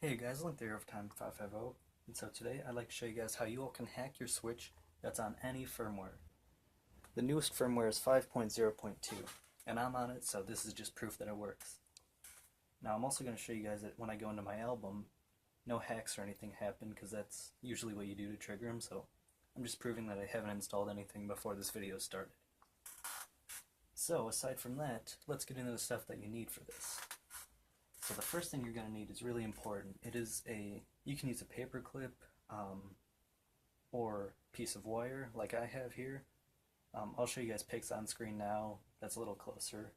Hey guys, Link there of Time 550, and so today I'd like to show you guys how you all can hack your Switch that's on any firmware. The newest firmware is 5.0.2, and I'm on it, so this is just proof that it works. Now I'm also going to show you guys that when I go into my album, no hacks or anything happen, because that's usually what you do to trigger them, so I'm just proving that I haven't installed anything before this video started. So aside from that, let's get into the stuff that you need for this. So the first thing you're going to need is really important. You can use a paper clip or piece of wire like I have here. I'll show you guys pics on screen now. That's a little closer.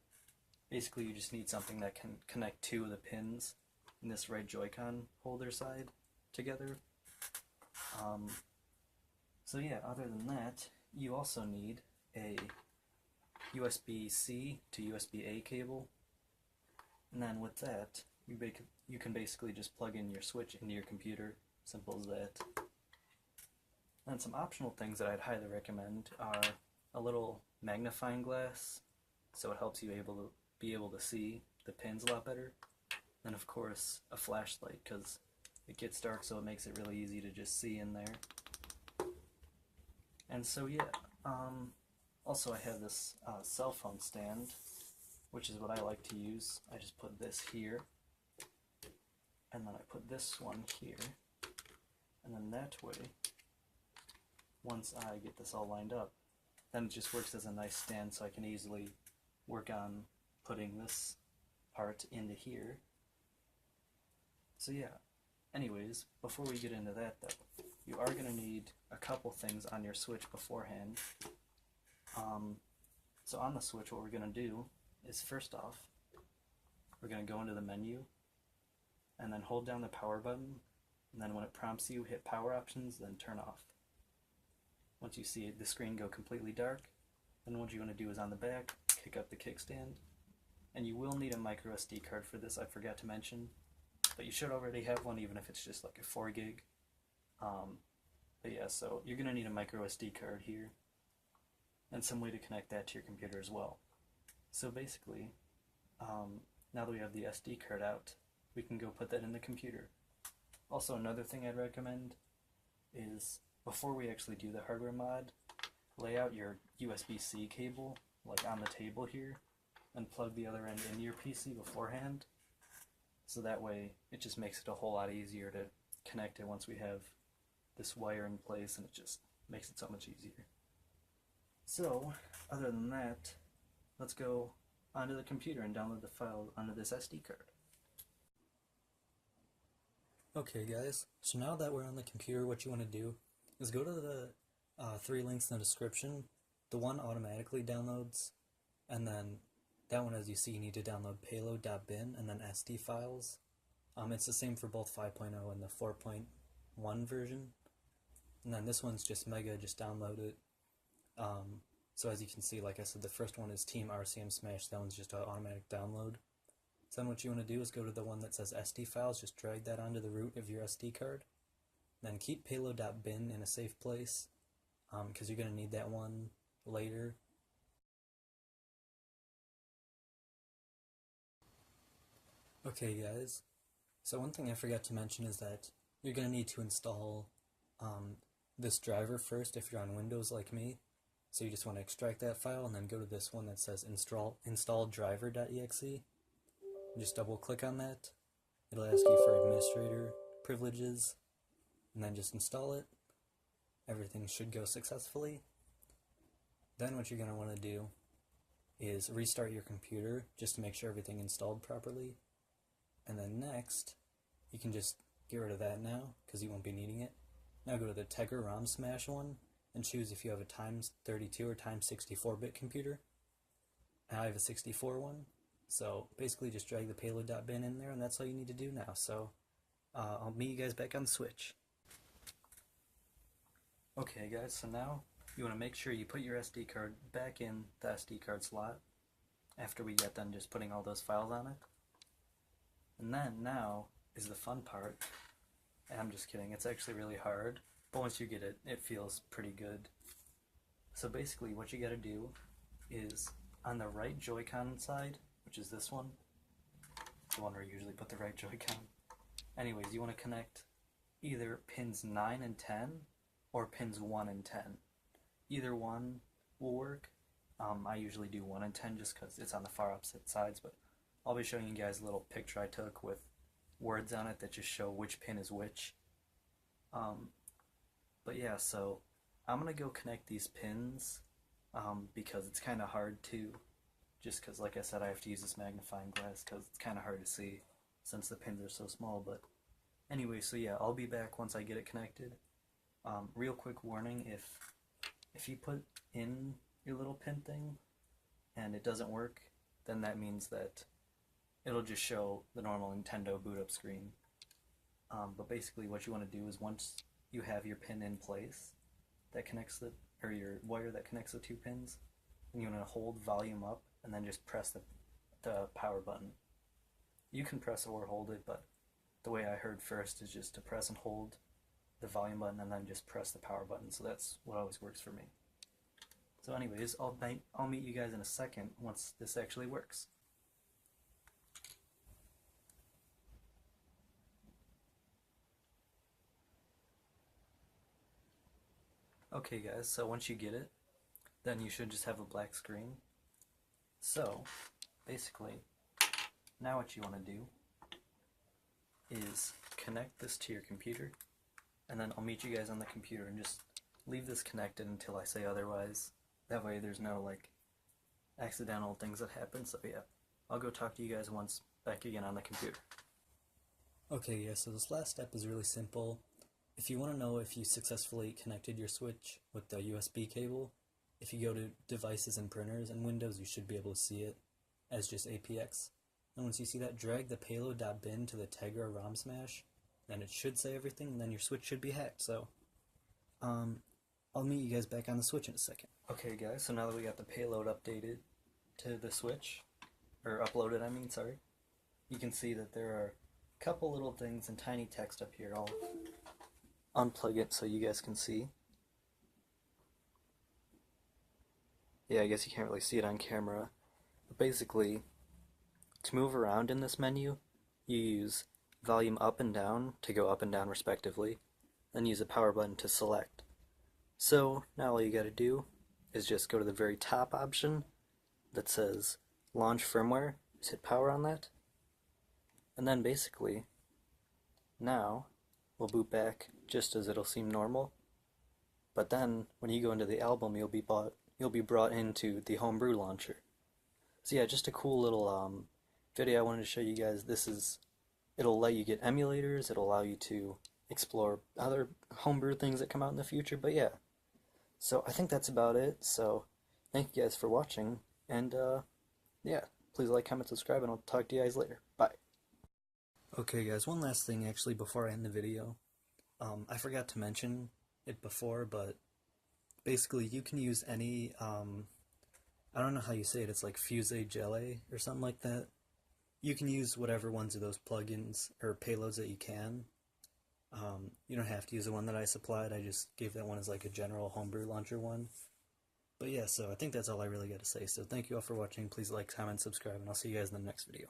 Basically you just need something that can connect two of the pins in this right Joy-Con holder side together. So yeah, other than that, you also need a USB-C to USB-A cable. And then with that, you can basically just plug in your Switch into your computer. Simple as that. And some optional things that I'd highly recommend are a little magnifying glass, so it helps you be able to see the pins a lot better. And of course, a flashlight, because it gets dark, so it makes it really easy to just see in there. And so yeah, also I have this cell phone stand, which is what I like to use. I just put this here, and then I put this one here, and then that way, once I get this all lined up, then it just works as a nice stand, so I can easily work on putting this part into here. So yeah, anyways, before we get into that though, you are going to need a couple things on your Switch beforehand. So on the Switch, what we're going to do is, first off, we're going to go into the menu and then hold down the power button, and then when it prompts you, hit power options, then turn off. Once you see the screen go completely dark, then what you want to do is on the back, kick up the kickstand, and you will need a micro SD card for this, I forgot to mention, but you should already have one even if it's just like a 4 gig. But yeah, so you're going to need a micro SD card here, and some way to connect that to your computer as well. So basically, now that we have the SD card out, we can go put that in the computer. Also, another thing I'd recommend is, before we actually do the hardware mod, lay out your USB-C cable, like on the table here, and plug the other end into your PC beforehand. So that way, it just makes it a whole lot easier to connect it once we have this wire in place, and it just makes it so much easier. So, other than that, let's go onto the computer and download the file onto this SD card. Okay guys, so now that we're on the computer, what you want to do is go to the 3 links in the description. The one automatically downloads, and then that one, as you see, you need to download payload.bin and then SD files. It's the same for both 5.0 and the 4.1 version. And then this one's just mega, just download it. So as you can see, like I said, the first one is Tegra RCM Smash. That one's just an automatic download. So then what you want to do is go to the one that says SD files, just drag that onto the root of your SD card. Then keep payload.bin in a safe place, because you're going to need that one later. Okay guys, so one thing I forgot to mention is that you're going to need to install this driver first if you're on Windows like me. So you just want to extract that file and then go to this one that says install driver.exe. Just double click on that. It'll ask you for administrator privileges, and then just install it. Everything should go successfully. Then what you're going to want to do is restart your computer just to make sure everything installed properly. And then next, you can just get rid of that now because you won't be needing it. Now go to the Tegra ROM Smash one and choose if you have a times 32 or times 64-bit computer. I have a 64 one, so basically just drag the payload.bin in there, and that's all you need to do now. So I'll meet you guys back on the Switch. Okay guys, so now you want to make sure you put your SD card back in the SD card slot after we get done just putting all those files on it. And then now is the fun part. And I'm just kidding, it's actually really hard, but once you get it, it feels pretty good. So basically what you gotta do is, on the right Joy-Con side, which is this one, the one where you usually put the right Joy-Con, anyways, you want to connect either pins 9 and 10 or pins 1 and 10. Either one will work. I usually do 1 and 10 just because it's on the far opposite sides, but I'll be showing you guys a little picture I took with words on it that just show which pin is which. But yeah, so I'm going to go connect these pins because it's kind of hard to, just because like I said I have to use this magnifying glass because it's kind of hard to see since the pins are so small. But anyway, so yeah, I'll be back once I get it connected. Real quick warning, if you put in your little pin thing and it doesn't work, then that means that it'll just show the normal Nintendo boot up screen. But basically what you want to do is once you have your pin in place that connects or your wire that connects the two pins, and you want to hold volume up and then just press the power button. You can press or hold it, but the way I heard first is just to press and hold the volume button and then just press the power button. So that's what always works for me. So anyways, I'll meet you guys in a second once this actually works. Okay guys, so once you get it, then you should just have a black screen. So basically, now what you want to do is connect this to your computer, and then I'll meet you guys on the computer and just leave this connected until I say otherwise. That way there's no like accidental things that happen. So yeah, I'll go talk to you guys once back again on the computer. Okay, yeah, so this last step is really simple. If you want to know if you successfully connected your switch with the USB cable, if you go to Devices and Printers in Windows, you should be able to see it as just APX. And once you see that, drag the payload.bin to the Tegra ROM Smash, then it should say everything, and then your switch should be hacked. So, I'll meet you guys back on the switch in a second. Okay guys, so now that we got the payload updated to the switch, or uploaded I mean, sorry, you can see that there are a couple little things and tiny text up here. I'll unplug it so you guys can see. Yeah, I guess you can't really see it on camera. But basically, to move around in this menu, you use volume up and down to go up and down respectively, then use the power button to select. So now all you gotta do is just go to the very top option that says launch firmware, just hit power on that, and then basically now we'll boot back just as it'll seem normal. But then when you go into the album, you'll be brought into the homebrew launcher. So yeah, just a cool little video I wanted to show you guys. It'll let you get emulators, it'll allow you to explore other homebrew things that come out in the future. But yeah, so I think that's about it. So thank you guys for watching, and yeah, please like, comment, subscribe, and I'll talk to you guys later. Bye. Okay guys, one last thing actually before I end the video. I forgot to mention it before, but basically you can use any, I don't know how you say it, it's like Fusée Gelée or something like that. You can use whatever ones of those plugins or payloads that you can. You don't have to use the one that I supplied, I just gave that one as like a general homebrew launcher one. But yeah, so I think that's all I really got to say. So thank you all for watching, please like, comment, subscribe, and I'll see you guys in the next video.